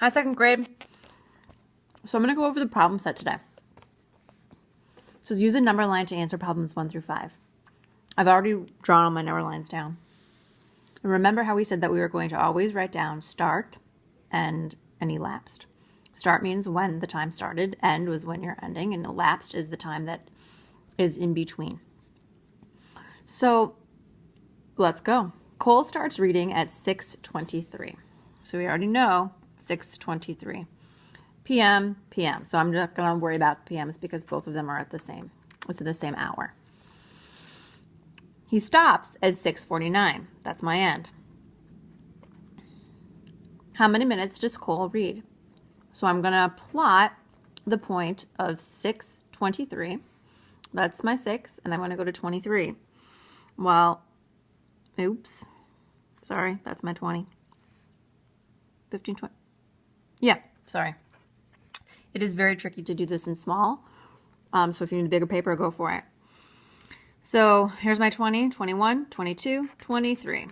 Hi, second grade. So I'm going to go over the problem set today. So use a number line to answer problems 1 through 5. I've already drawn all my number lines down. And remember how we said that we were going to always write down start, end, and elapsed. Start means when the time started, end was when you're ending, and elapsed is the time that is in between. So let's go. Cole starts reading at 6:23. So we already know 6:23. PM. So I'm not going to worry about PMs because both of them are it's in the same hour. He stops at 6:49. That's my end. How many minutes does Cole read? So I'm going to plot the point of 6:23. That's my 6, and I'm going to go to 23. Well, oops. Sorry, that's my 20. 15, 20. Yeah, sorry. It is very tricky to do this in small. So if you need a bigger paper, go for it. So here's my 20, 21, 22, 23.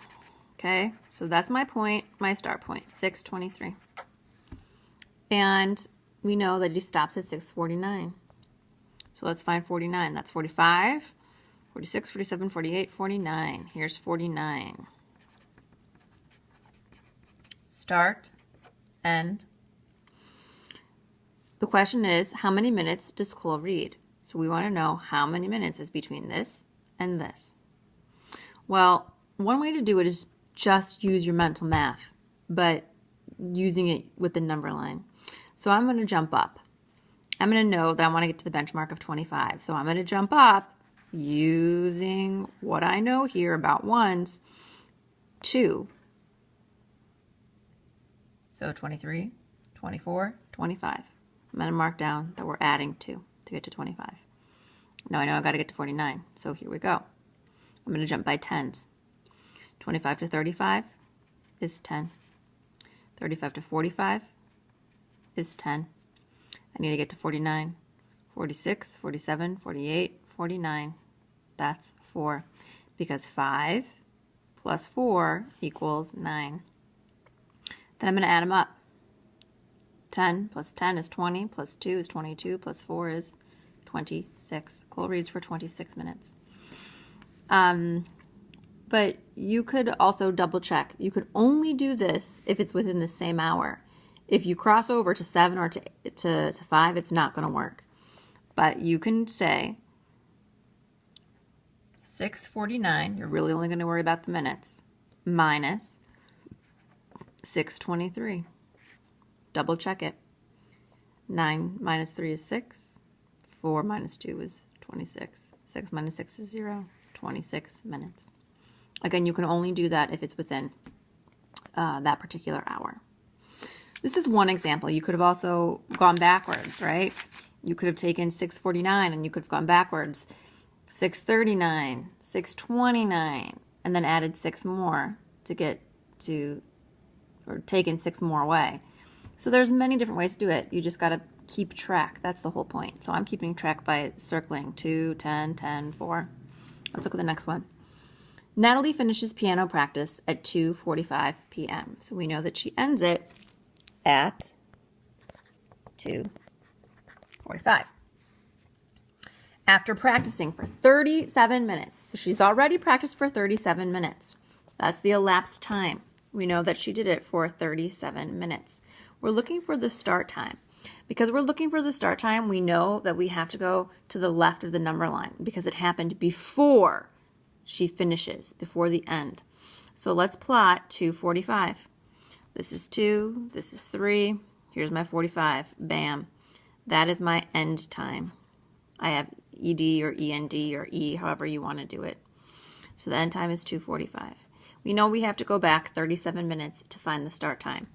Okay, so that's my point, my start point, 6:23. And we know that he stops at 6:49. So let's find 49. That's 45, 46, 47, 48, 49. Here's 49. Start, end. The question is, how many minutes does Cole read? So we want to know how many minutes is between this and this. Well, one way to do it is just use your mental math, but using it with the number line. So I'm going to jump up. I'm going to know that I want to get to the benchmark of 25. So I'm going to jump up using what I know here about ones, 2. So 23, 24, 25. I'm going to mark down that we're adding 2 to get to 25. Now I know I've got to get to 49, so here we go. I'm going to jump by 10s. 25 to 35 is 10. 35 to 45 is 10. I need to get to 49. 46, 47, 48, 49. That's 4. Because 5 plus 4 equals 9. Then I'm going to add them up. 10 plus 10 is 20, plus 2 is 22, plus 4 is 26. Cole reads for 26 minutes. But you could also double check. You could only do this if it's within the same hour. If you cross over to 7 or to 5, it's not going to work. But you can say 6:49, you're really only going to worry about the minutes, minus 6:23. Double check it. 9 minus 3 is 6. 4 minus 2 is 26. 6 minus 6 is 0. 26 minutes. Again, you can only do that if it's within that particular hour. This is one example. You could have also gone backwards, right? You could have taken 6:49 and you could have gone backwards. 6:39, 6:29, and then added 6 more to get to, or taken 6 more away. So there's many different ways to do it. You just got to keep track. That's the whole point. So I'm keeping track by circling 2, 10, 10, 4. Let's look at the next one. Natalie finishes piano practice at 2:45 p.m. So we know that she ends it at 2:45. After practicing for 37 minutes. So she's already practiced for 37 minutes. That's the elapsed time. We know that she did it for 37 minutes. We're looking for the start time. Because we're looking for the start time, we know that we have to go to the left of the number line because it happened before she finishes, before the end. So let's plot 2:45. This is 2, this is 3, here's my 45, bam. That is my end time. I have ED or END or E, however you want to do it. So the end time is 2:45. We know we have to go back 37 minutes to find the start time.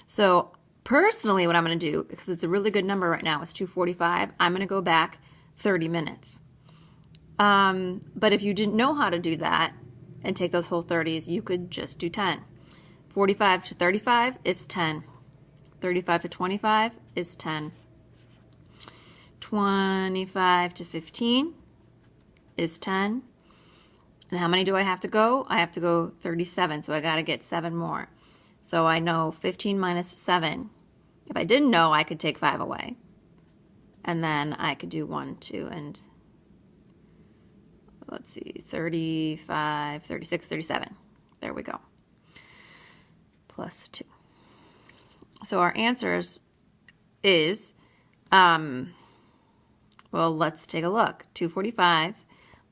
So personally, what I'm going to do, because it's a really good number right now, is 2:45. I'm going to go back 30 minutes. But if you didn't know how to do that and take those whole 30s, you could just do 10. 45 to 35 is 10. 35 to 25 is 10. 25 to 15 is 10. And how many do I have to go? I have to go 37, so I got to get 7 more. So I know 15 minus 7 If I didn't know, I could take 5 away. And then I could do 1, 2, and let's see, 35, 36, 37. There we go. Plus 2. So our answers is, well, let's take a look. 245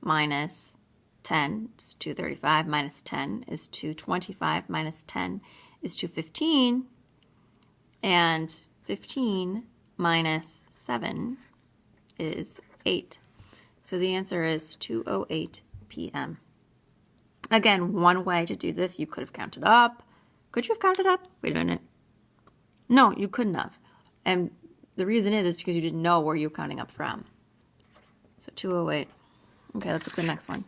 minus 10 is 235, minus 10 is 225, minus 10 is 215, and 15 minus 7 is 8. So the answer is 2:08 p.m. Again, one way to do this, you could have counted up. Could you have counted up? Wait a minute. No, you couldn't have. And the reason is because you didn't know where you were counting up from. So 2:08. Okay, let's look at the next one.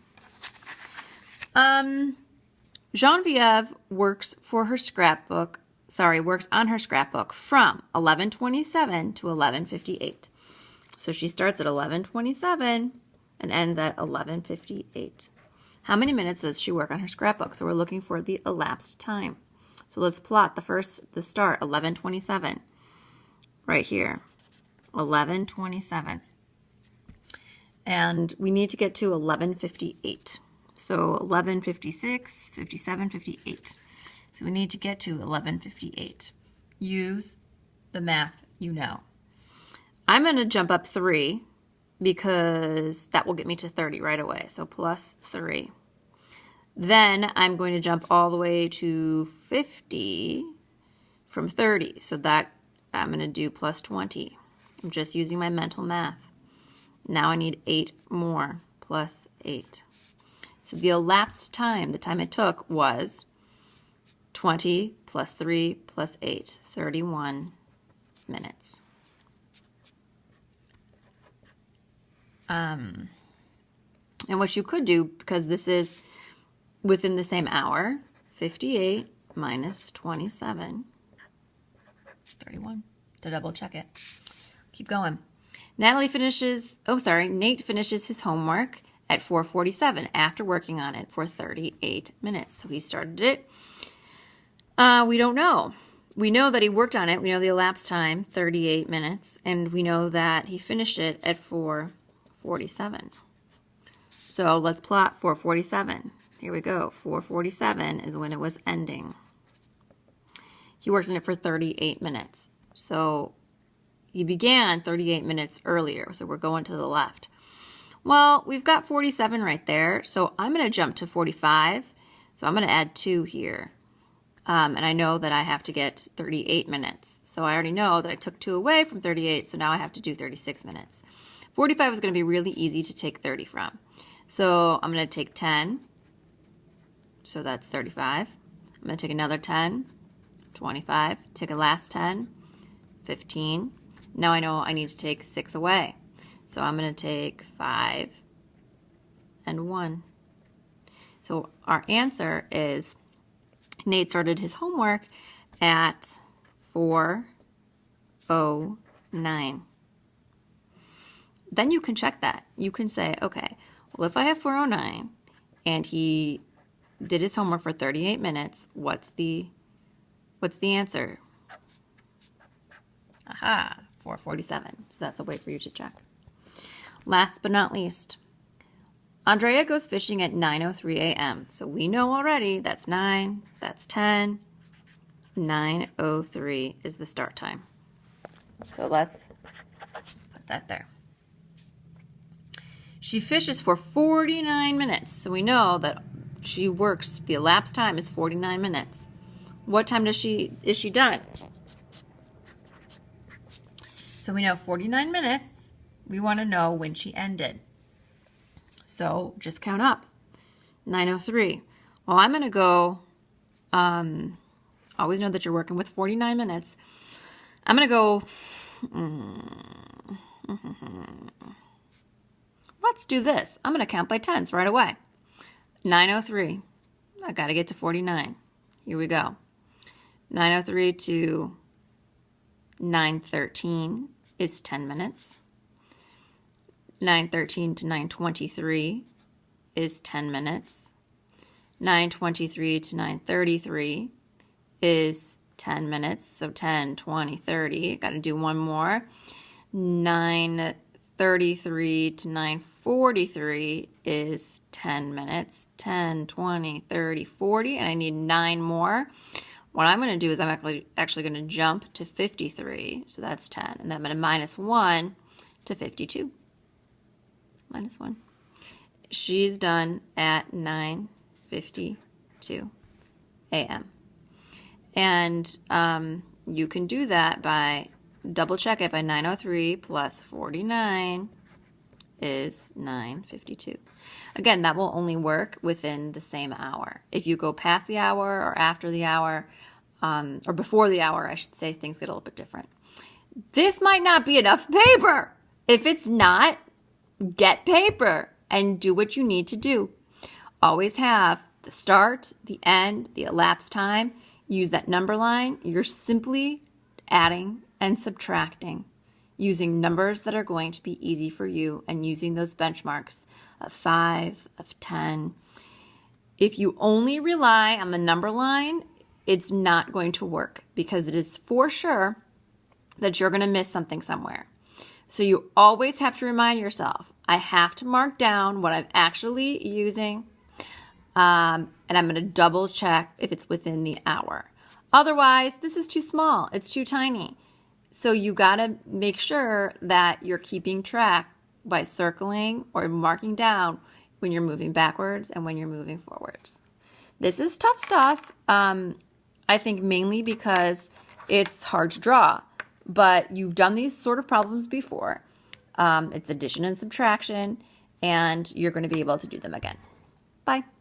Genevieve works on her scrapbook from 11:27 to 11:58. So she starts at 11:27 and ends at 11:58. How many minutes does she work on her scrapbook? So we're looking for the elapsed time. So let's plot the start, 11:27, right here, 11:27. And we need to get to 11:58. So 11:56, 57, 58. So we need to get to 11:58. Use the math you know. I'm going to jump up 3 because that will get me to 30 right away. So plus 3. Then I'm going to jump all the way to 50 from 30. So that I'm going to do plus 20. I'm just using my mental math. Now I need 8 more, plus 8. So the elapsed time, the time it took, was 20 plus 3 plus 8, 31 minutes. And what you could do, because this is within the same hour, 58 minus 27, 31, to double check it. Keep going. Nate finishes his homework at 4:47 after working on it for 38 minutes. So he started it. We don't know. We know that he worked on it. We know the elapsed time, 38 minutes, and we know that he finished it at 4:47. So let's plot 4:47. Here we go. 4:47 is when it was ending. He worked on it for 38 minutes. So he began 38 minutes earlier, so we're going to the left. Well, we've got 47 right there, so I'm going to jump to 45. So I'm going to add 2 here. And I know that I have to get 38 minutes. So I already know that I took 2 away from 38, so now I have to do 36 minutes. 45 is going to be really easy to take 30 from. So I'm going to take 10. So that's 35. I'm going to take another 10, 25, take a last 10, 15. Now I know I need to take 6 away. So I'm going to take 5 and 1. So our answer is Nate started his homework at 4:09. Then you can check that. You can say, okay, well, if I have 4:09 and he did his homework for 38 minutes, what's the answer? Aha, 4:47. So that's a way for you to check. Last but not least, Andrea goes fishing at 9:03 a.m. So we know already that's 9, that's 10. 9:03 is the start time. So let's put that there. She fishes for 49 minutes. So we know that she works, the elapsed time is 49 minutes. What time is she done? So we know 49 minutes. We want to know when she ended. So just count up. 9:03. Well, I'm going to go, always know that you're working with 49 minutes. I'm going to go, let's do this. I'm going to count by tens right away. 9:03. I got to get to 49. Here we go. 9:03 to 9:13 is 10 minutes. 9:13 to 9:23 is 10 minutes. 9:23 to 9:33 is 10 minutes. So 10, 20, 30. Got to do one more. 9:33 to 9:43 is 10 minutes. 10, 20, 30, 40, and I need 9 more. What I'm going to do is I'm actually going to jump to 53, so that's 10, and then I'm going to minus 1 to 52. Minus 1. She's done at 9:52 a.m. And you can do that by double check it by 9:03 plus 49 is 9:52. Again, that will only work within the same hour. If you go past the hour or after the hour, or before the hour, I should say, things get a little bit different. This might not be enough paper. If it's not, get paper and do what you need to do. Always have the start, the end, the elapsed time. Use that number line. You're simply adding and subtracting using numbers that are going to be easy for you and using those benchmarks of 5, of 10. If you only rely on the number line, it's not going to work because it is for sure that you're going to miss something somewhere. So you always have to remind yourself, I have to mark down what I'm actually using, and I'm going to double check if it's within the hour. Otherwise, this is too small. It's too tiny. So you got to make sure that you're keeping track by circling or marking down when you're moving backwards and when you're moving forwards. This is tough stuff, I think mainly because it's hard to draw, but you've done these sort of problems before. It's addition and subtraction, and you're going to be able to do them again. Bye.